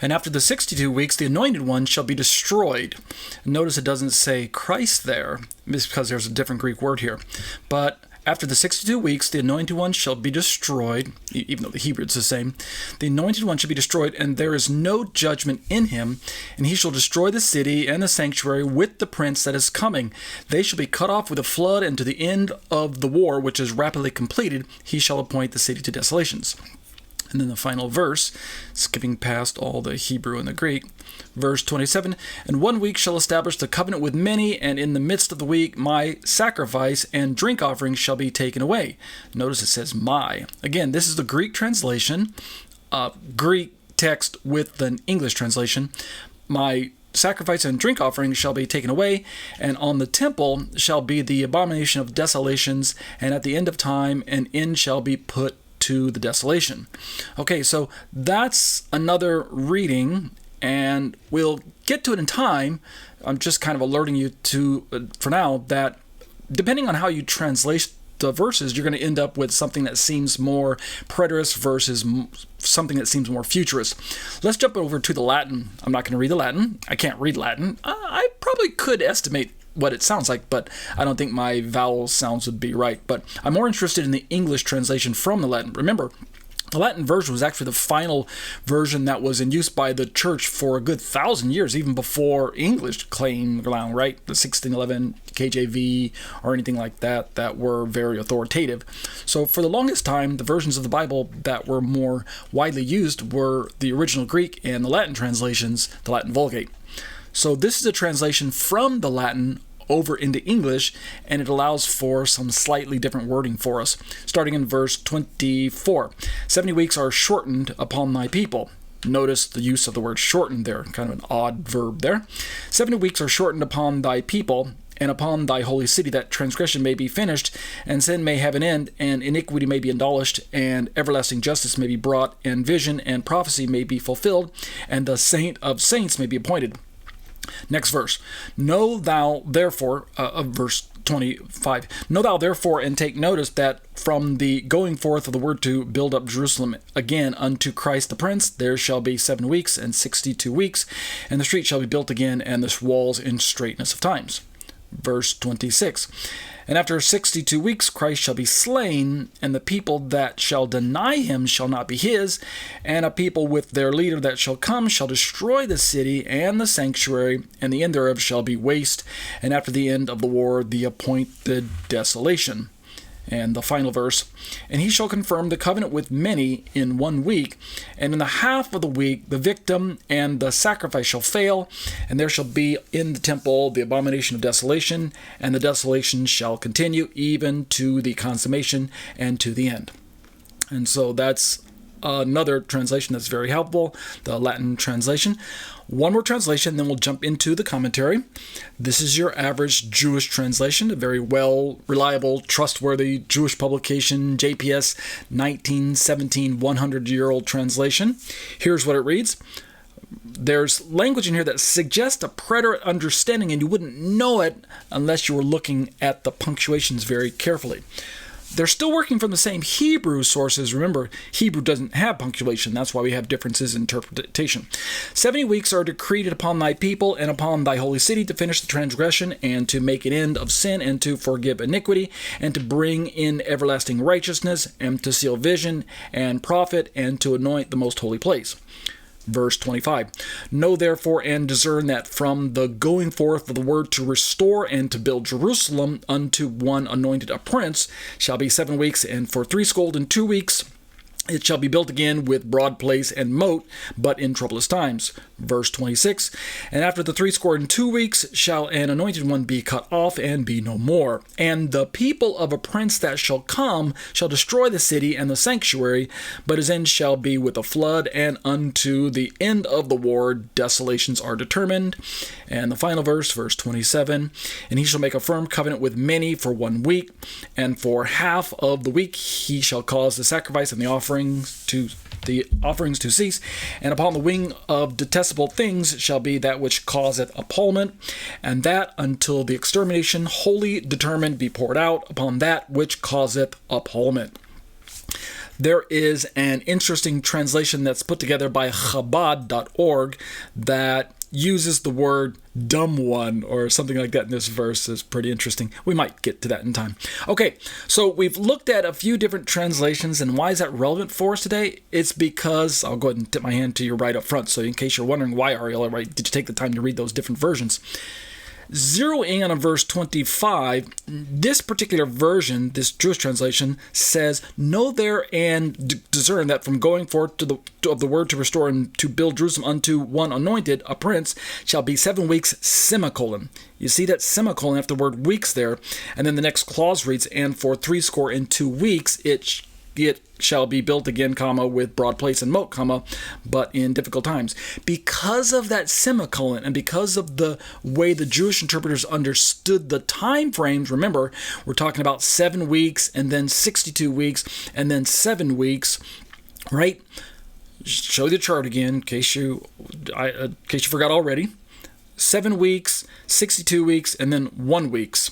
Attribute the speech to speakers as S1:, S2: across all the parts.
S1: And after the 62 weeks, the anointed one shall be destroyed. Notice it doesn't say Christ there, because there's a different Greek word here. But after the 62 weeks, the anointed one shall be destroyed, even though the Hebrew is the same. The anointed one shall be destroyed, and there is no judgment in him. And he shall destroy the city and the sanctuary with the prince that is coming. They shall be cut off with a flood, and to the end of the war, which is rapidly completed, he shall appoint the city to desolations. And then the final verse, skipping past all the Hebrew and the Greek, verse 27, and 1 week shall establish the covenant with many, and in the midst of the week my sacrifice and drink offerings shall be taken away. Notice it says my. Again, this is the Greek translation, Greek text with an English translation. My sacrifice and drink offerings shall be taken away, and on the temple shall be the abomination of desolations, and at the end of time an end shall be put to the desolation. Okay, so that's another reading, and we'll get to it in time. I'm just kind of alerting you to, for now, that depending on how you translate the verses, you're going to end up with something that seems more preterist versus something that seems more futurist. Let's jump over to the Latin. I'm not going to read the Latin. I can't read Latin. I probably could estimate what it sounds like, but I don't think my vowel sounds would be right. But I'm more interested in the English translation from the Latin. Remember, the Latin version was actually the final version that was in use by the church for a good 1,000 years, even before English came around, right? The 1611 KJV or anything like that that were very authoritative. So for the longest time, the versions of the Bible that were more widely used were the original Greek and the Latin translations, the Latin Vulgate. So this is a translation from the Latin over into English, and it allows for some slightly different wording for us. Starting in verse 24, 70 weeks are shortened upon thy people. Notice the use of the word shortened there, kind of an odd verb there. 70 weeks are shortened upon thy people, and upon thy holy city, that transgression may be finished, and sin may have an end, and iniquity may be abolished, and everlasting justice may be brought, and vision and prophecy may be fulfilled, and the saint of saints may be appointed. Next verse. Know thou therefore, verse 25, know thou therefore and take notice that from the going forth of the word to build up Jerusalem again unto Christ the Prince, there shall be 7 weeks and 62 weeks, and the street shall be built again, and the walls in straightness of times. Verse 26. And after 62 weeks Christ shall be slain, and the people that shall deny him shall not be his, and a people with their leader that shall come shall destroy the city and the sanctuary, and the end thereof shall be waste, and after the end of the war the appointed desolation. And the final verse, and he shall confirm the covenant with many in 1 week, and in the half of the week the victim and the sacrifice shall fail, and there shall be in the temple the abomination of desolation, and the desolation shall continue even to the consummation and to the end. And so that's another translation that's very helpful, the Latin translation. One more translation, then we'll jump into the commentary. This is your average Jewish translation, a very well, reliable, trustworthy Jewish publication, JPS 1917 100-year-old translation. Here's what it reads. There's language in here that suggests a preterist understanding, and you wouldn't know it unless you were looking at the punctuations very carefully. They're still working from the same Hebrew sources. Remember, Hebrew doesn't have punctuation. That's why we have differences in interpretation. 70 weeks are decreed upon thy people and upon thy holy city to finish the transgression and to make an end of sin and to forgive iniquity and to bring in everlasting righteousness and to seal vision and prophet and to anoint the most holy place. Verse 25, know therefore and discern that from the going forth of the word to restore and to build Jerusalem unto one anointed a prince shall be 7 weeks, and for 62 weeks it shall be built again with broad place and moat, but in troublous times. Verse 26, and after the 62 weeks shall an anointed one be cut off and be no more. And the people of a prince that shall come shall destroy the city and the sanctuary, but his end shall be with a flood, and unto the end of the war desolations are determined. And the final verse, verse 27, and he shall make a firm covenant with many for 1 week, and for half of the week he shall cause the sacrifice and the offerings to cease, and upon the wing of detestable things shall be that which causeth appalment, and that until the extermination wholly determined be poured out upon that which causeth appalment. There is an interesting translation that's put together by Chabad.org that uses the word dumb one or something like that in this verse. Is pretty interesting. We might get to that in time. Okay, so we've looked at a few different translations, and why is that relevant for us today? It's because, I'll go ahead and tip my hand to you right up front, so in case you're wondering why, Ariel, right, did you take the time to read those different versions? Zeroing on verse 25, this particular version, this Jewish translation, says, "Know there and discern that from going forth of the word to restore and to build Jerusalem unto one anointed, a prince, shall be 7 weeks, semicolon." You see that semicolon after the word weeks there, and then the next clause reads, "And for 62 weeks it shall be built again, comma, with broad place and moat, comma, but in difficult times." Because of that semicolon and because of the way the Jewish interpreters understood the time frames, remember, we're talking about 7 weeks and then 62 weeks and then 7 weeks, right? Show the chart again in case you forgot already. 7 weeks, 62 weeks, and then 1 weeks.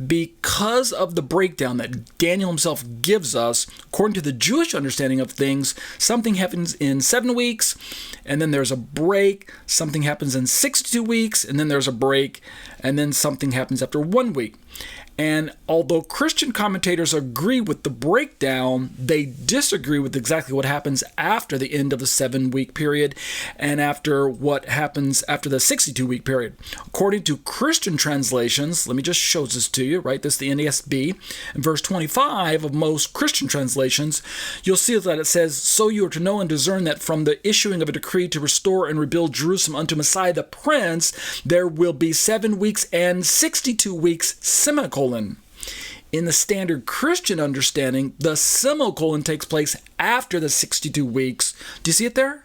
S1: Because of the breakdown that Daniel himself gives us, according to the Jewish understanding of things, something happens in 7 weeks, and then there's a break. Something happens in 62 weeks, and then there's a break, and then something happens after 1 week. And although Christian commentators agree with the breakdown, they disagree with exactly what happens after the end of the 7-week period and after what happens after the 62-week period. According to Christian translations, let me just show this to you, right? This is the NASB. In verse 25 of most Christian translations, you'll see that it says, "So you are to know and discern that from the issuing of a decree to restore and rebuild Jerusalem unto Messiah the Prince, there will be 7 weeks and 62 weeks, semicolon." In the standard Christian understanding, the semicolon takes place after the 62 weeks. Do you see it there?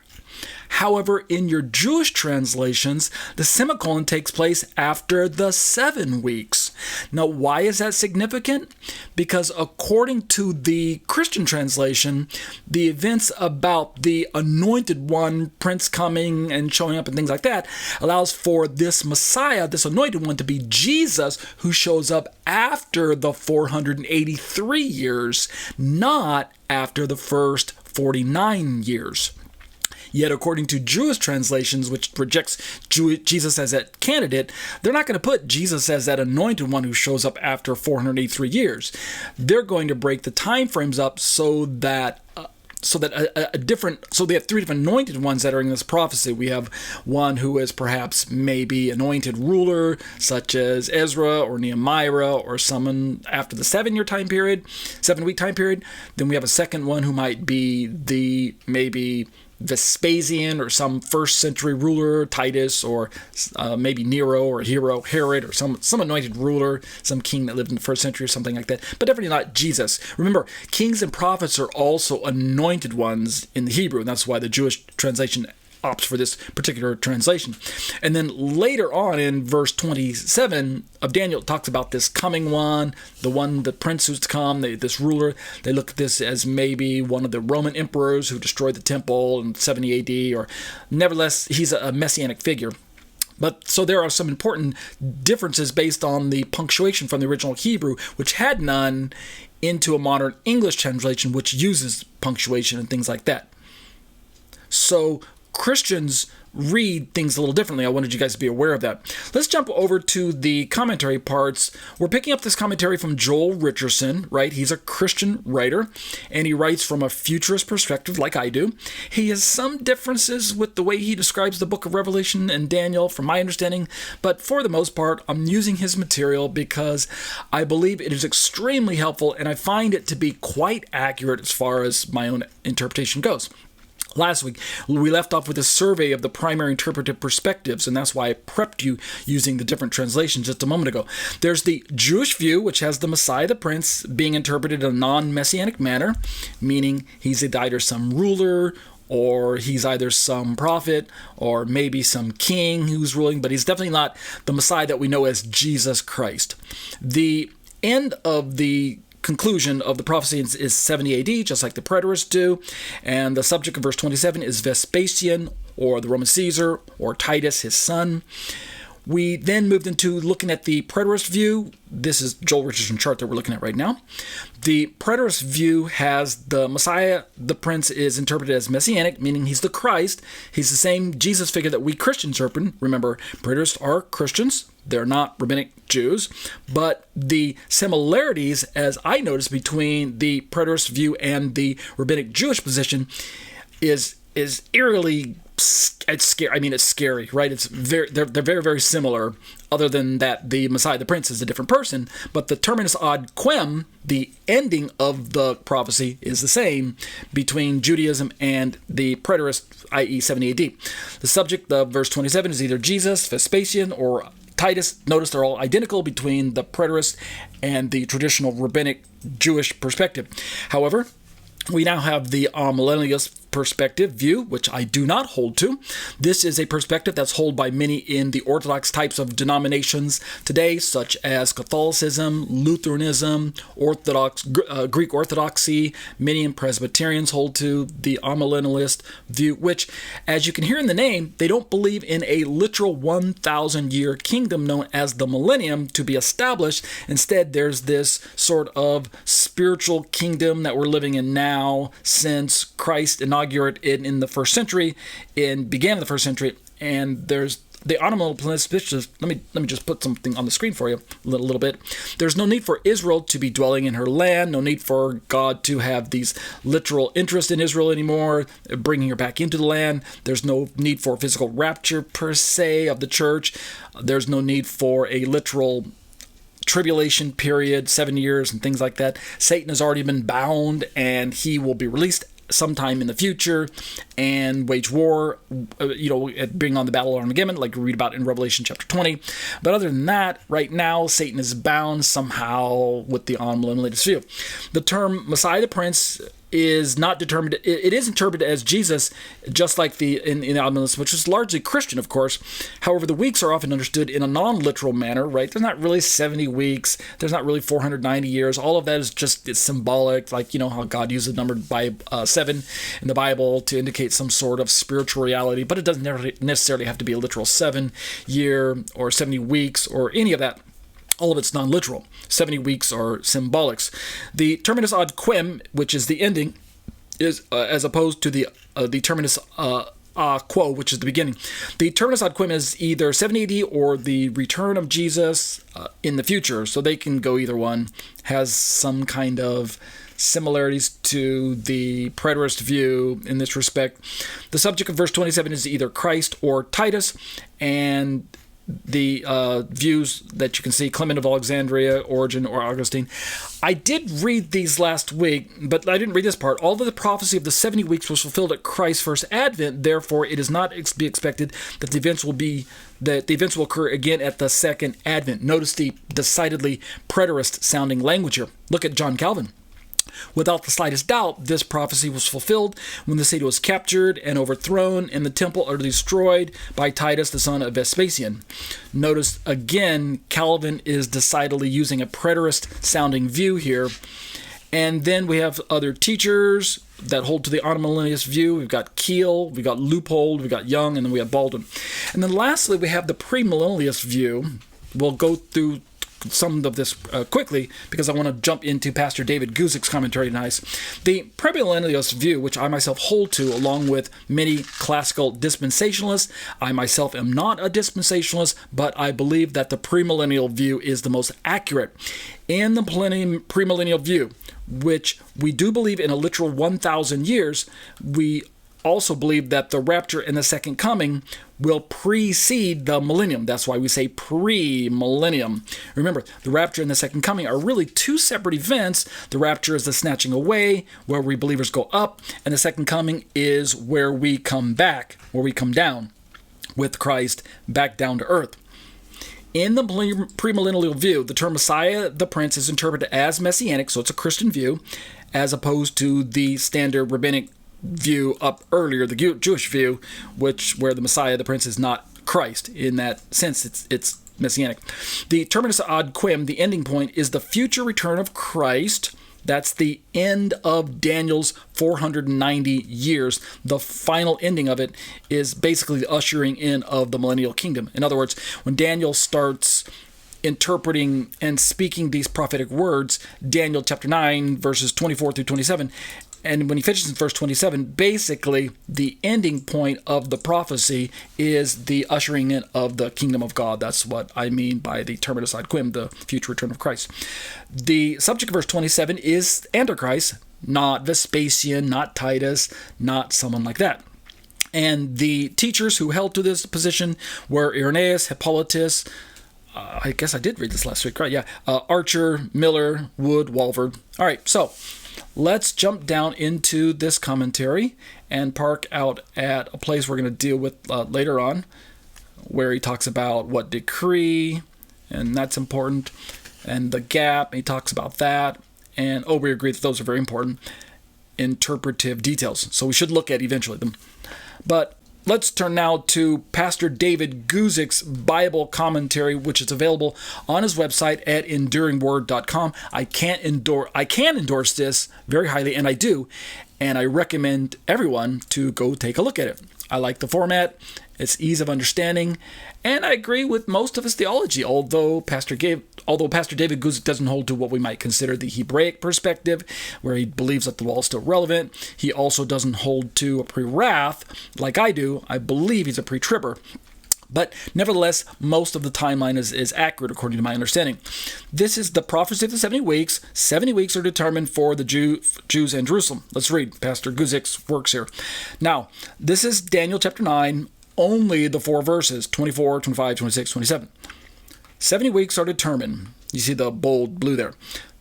S1: However, in your Jewish translations, the semicolon takes place after the 7 weeks. Now, why is that significant? Because according to the Christian translation, the events about the anointed one, Prince coming and showing up and things like that, allows for this Messiah, this anointed one, to be Jesus, who shows up after the 483 years, not after the first 49 years. Yet, according to Jewish translations, which projects Jesus as that candidate, they're not going to put Jesus as that anointed one who shows up after 483 years. They're going to break the time frames up so that they have 3 different anointed ones that are in this prophecy. We have one who is perhaps maybe anointed ruler, such as Ezra or Nehemiah or someone after the 7-week time period. Then we have a second one who might be the maybe Vespasian or some first century ruler, Titus, or maybe Nero or Herod, or some anointed ruler, some king that lived in the first century or something like that, but definitely not Jesus. Remember, kings and prophets are also anointed ones in the Hebrew, and that's why the Jewish translation opts for this particular translation. And then later on in verse 27 of Daniel, it talks about this coming one, the prince who's to come, this ruler. They look at this as maybe one of the Roman emperors who destroyed the temple in 70 AD, or nevertheless, he's a messianic figure. But so there are some important differences based on the punctuation from the original Hebrew, which had none, into a modern English translation, which uses punctuation and things like that. So Christians read things a little differently. I wanted you guys to be aware of that. Let's jump over to the commentary parts. We're picking up this commentary from Joel Richardson, right? He's a Christian writer, and he writes from a futurist perspective like I do. He has some differences with the way he describes the book of Revelation and Daniel, from my understanding, but for the most part, I'm using his material because I believe it is extremely helpful, and I find it to be quite accurate as far as my own interpretation goes. Last week, we left off with a survey of the primary interpretive perspectives, and that's why I prepped you using the different translations just a moment ago. There's the Jewish view, which has the Messiah, the Prince, being interpreted in a non-messianic manner, meaning he's either some ruler, or he's either some prophet, or maybe some king who's ruling, but he's definitely not the Messiah that we know as Jesus Christ. The end of the conclusion of the prophecy is 70 AD, just like the Preterists do, and the subject of verse 27 is Vespasian, or the Roman Caesar, or Titus, his son. We then moved into looking at the Preterist View. This is Joel Richardson's chart that we're looking at right now. The Preterist View has the Messiah, the Prince, is interpreted as Messianic, meaning he's the Christ. He's the same Jesus figure that we Christians interpret. Remember, Preterists are Christians. They're not rabbinic Jews. But the similarities, as I noticed, between the Preterist View and the rabbinic Jewish position is eerily, it's scary. I mean, it's scary, right? They're very, very similar, other than that the Messiah, the Prince, is a different person. But the terminus ad quem, the ending of the prophecy, is the same between Judaism and the Preterist, i.e. 70 AD. The subject of verse 27 is either Jesus, Vespasian, or Titus. Notice they're all identical between the Preterist and the traditional rabbinic Jewish perspective. However, we now have the Millennialist perspective view, which I do not hold to. This is a perspective that's held by many in the Orthodox types of denominations today, such as Catholicism, Lutheranism, Greek Orthodoxy. Many in Presbyterians hold to the Millennialist view, which, as you can hear in the name, they don't believe in a literal 1,000-year kingdom known as the millennium to be established. Instead, there's this sort of spiritual kingdom that we're living in now since Christ inaugurated in the first century, began in the first century, and there's the atonement. Let me just put something on the screen for you a little bit. There's no need for Israel to be dwelling in her land, no need for God to have these literal interest in Israel anymore, bringing her back into the land. There's no need for physical rapture per se of the church. There's no need for a literal tribulation period, 7 years and things like that. Satan has already been bound, and he will be released sometime in the future and wage war, bring on the battle of Armageddon, like we read about in Revelation chapter 20. But other than that, right now, Satan is bound somehow with the Millennialist View. The term Messiah the Prince is not determined. It is interpreted as Jesus, just like in Millennialism, which is largely Christian, of course. However, the weeks are often understood in a non-literal manner, right? There's not really 70 weeks. There's not really 490 years. All of that is just symbolic, like, how God uses the number by 7 in the Bible to indicate some sort of spiritual reality, but it doesn't necessarily have to be a literal 7-year or 70 weeks or any of that. All of it's non-literal. 70 weeks are symbolics. The terminus ad quem, which is the ending, is as opposed to the terminus quo, which is the beginning. The terminus ad quem is either 70 AD or the return of Jesus in the future, so they can go either one. Has some kind of similarities to the Preterist view in this respect. The subject of verse 27 is either Christ or Titus, and the views that you can see, Clement of Alexandria, Origen, or Augustine. I did read these last week, but I didn't read this part. Although the prophecy of the 70 weeks was fulfilled at Christ's first advent, therefore it is not to be expected that the events will occur again at the second advent. Notice the decidedly preterist sounding language here. Look at John Calvin. Without the slightest doubt, this prophecy was fulfilled when the city was captured and overthrown and the temple utterly destroyed by Titus, the son of Vespasian. Notice again, Calvin is decidedly using a preterist-sounding view here. And then we have other teachers that hold to the Millennialist view. We've got Keel, we've got Leupold, we've got Young, and then we have Baldwin. And then lastly, we have the Premillennialist view. We'll go through some of this quickly because I want to jump into Pastor David Guzik's commentary tonight. The Premillennialist view, which I myself hold to along with many classical dispensationalists. I myself am not a dispensationalist, but I believe that the premillennial view is the most accurate. In the premillennial view, which we do believe in a literal 1,000 years, we also believe that the rapture and the second coming will precede the millennium. That's why we say pre-millennium. Remember, the rapture and the second coming are really two separate events. The rapture is the snatching away, where we believers go up, and the second coming is where we come back, where we come down with Christ back down to earth. In the premillennial view, the term Messiah the Prince is interpreted as messianic, so it's a Christian view, as opposed to the standard rabbinic view up earlier, the Jewish view, where the Messiah, the Prince, is not Christ. In that sense, it's messianic. The terminus ad quem, the ending point, is the future return of Christ. That's the end of Daniel's 490 years. The final ending of it is basically the ushering in of the millennial kingdom. In other words, when Daniel starts interpreting and speaking these prophetic words, Daniel chapter 9, verses 24 through 27, and when he finishes in verse 27, basically the ending point of the prophecy is the ushering in of the kingdom of God. That's what I mean by the terminus ad quem, the future return of Christ. The subject of verse 27 is Antichrist, not Vespasian, not Titus, not someone like that. And the teachers who held to this position were Irenaeus, Hippolytus, I guess I did read this last week, right? Yeah. Archer, Miller, Wood, Walford. All right, so let's jump down into this commentary and park out at a place we're going to deal with later on, where he talks about what decree, and that's important, and the gap, and he talks about that, and we agree that those are very important interpretive details. So we should look at eventually them. But let's turn now to Pastor David Guzik's Bible commentary, which is available on his website at enduringword.com. I can endorse this very highly, and I do, and I recommend everyone to go take a look at it. I like the format, its ease of understanding, and I agree with most of his theology, although Pastor David Guzik doesn't hold to what we might consider the Hebraic perspective, where he believes that the law is still relevant. He also doesn't hold to a pre-wrath like I do. I believe he's a pre-tribber. But nevertheless, most of the timeline is accurate according to my understanding. This is the prophecy of the 70 weeks. 70 weeks are determined for the Jews in Jerusalem. Let's read Pastor Guzik's works here. Now, this is Daniel chapter 9, only the 4 verses, 24, 25, 26, 27. 70 weeks are determined. You see the bold blue there.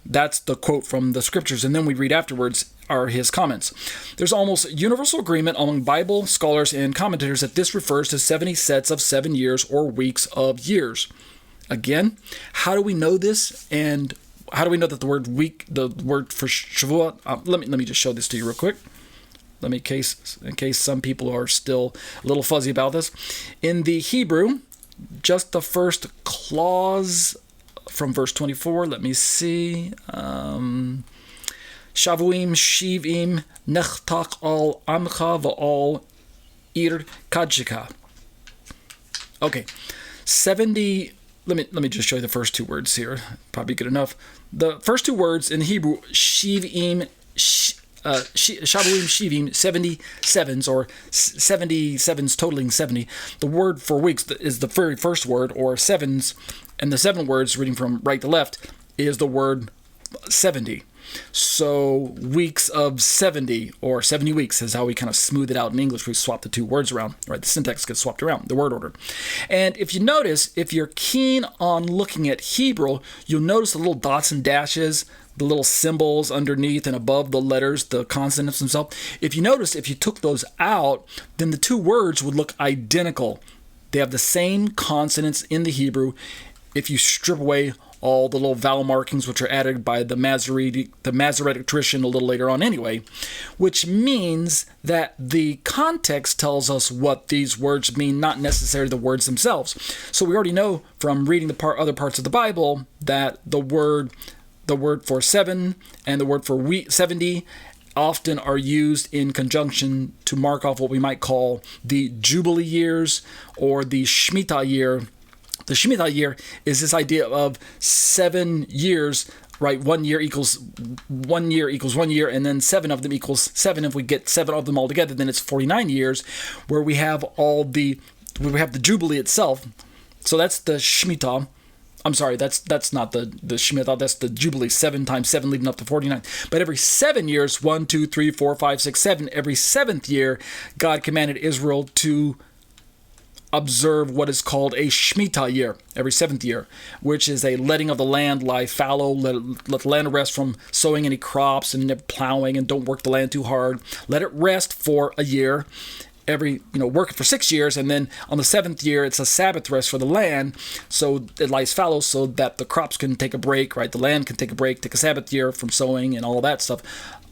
S1: That's the quote from the scriptures, and then we read afterwards are his comments. There's almost universal agreement among Bible scholars and commentators that this refers to 70 sets of 7 years or weeks of years. Again, how do we know this? And how do we know that the word week, the word for Shavuot? Let me just show this to you real quick. In case some people are still a little fuzzy about this. In the Hebrew, just the first clause from verse 24, let me see. Shavuim, Shivim, Nechtach al Amcha v'al Ir Kadshika. Okay, 70. Let me just show you the first 2 words here. Probably good enough. The first 2 words in Hebrew, Shivim, Shavuim, Shivim, 77s, or 77s totaling 70. The word for weeks is the very first word, or sevens, and the 7 words, reading from right to left, is the word 70. So weeks of 70, or 70 weeks, is how we kind of smooth it out in English. We swap the 2 words around, right? The syntax gets swapped around, the word order. And if you notice, if you're keen on looking at Hebrew, you'll notice the little dots and dashes, the little symbols underneath and above the letters, the consonants themselves. If you notice, if you took those out, then the 2 words would look identical. They have the same consonants in the Hebrew if you strip away all the little vowel markings which are added by the Masoretic tradition a little later on anyway, which means that the context tells us what these words mean, not necessarily the words themselves. So we already know from reading the other parts of the Bible that the word for 7 and the word for 70 often are used in conjunction to mark off what we might call the Jubilee years or the Shemitah year. The Shemitah year is this idea of 7 years, right? 1 year equals 1 year equals 1 year, and then 7 of them equals 7. If we get 7 of them all together, then it's 49 years, where we have the Jubilee itself. So that's the Shemitah. I'm sorry, that's not the Shemitah, that's the Jubilee, 7 times 7 leading up to 49. But every 7 years, 1, 2, 3, 4, 5, 6, 7, every 7th year, God commanded Israel to observe what is called a Shemitah year, every 7th year, which is a letting of the land lie fallow, let the land rest from sowing any crops and plowing, and don't work the land too hard. Let it rest for a year. Work it for 6 years, and then on the 7th year, it's a Sabbath rest for the land, so it lies fallow so that the crops can take a break, right? The land can take a break, take a Sabbath year from sowing and all that stuff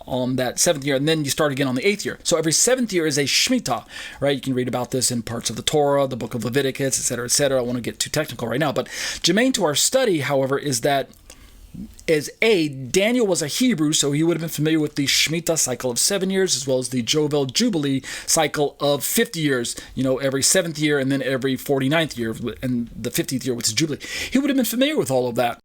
S1: on that 7th year, and then you start again on the 8th year. So every 7th year is a Shemitah, right? You can read about this in parts of the Torah, the book of Leviticus, etc., etc. I won't get too technical right now, but germane to our study, however, is that is A, Daniel was a Hebrew, so he would have been familiar with the Shemitah cycle of 7 years, as well as the Jovel Jubilee cycle of 50 years, every 7th year and then every 49th year, and the 50th year, which is Jubilee. He would have been familiar with all of that.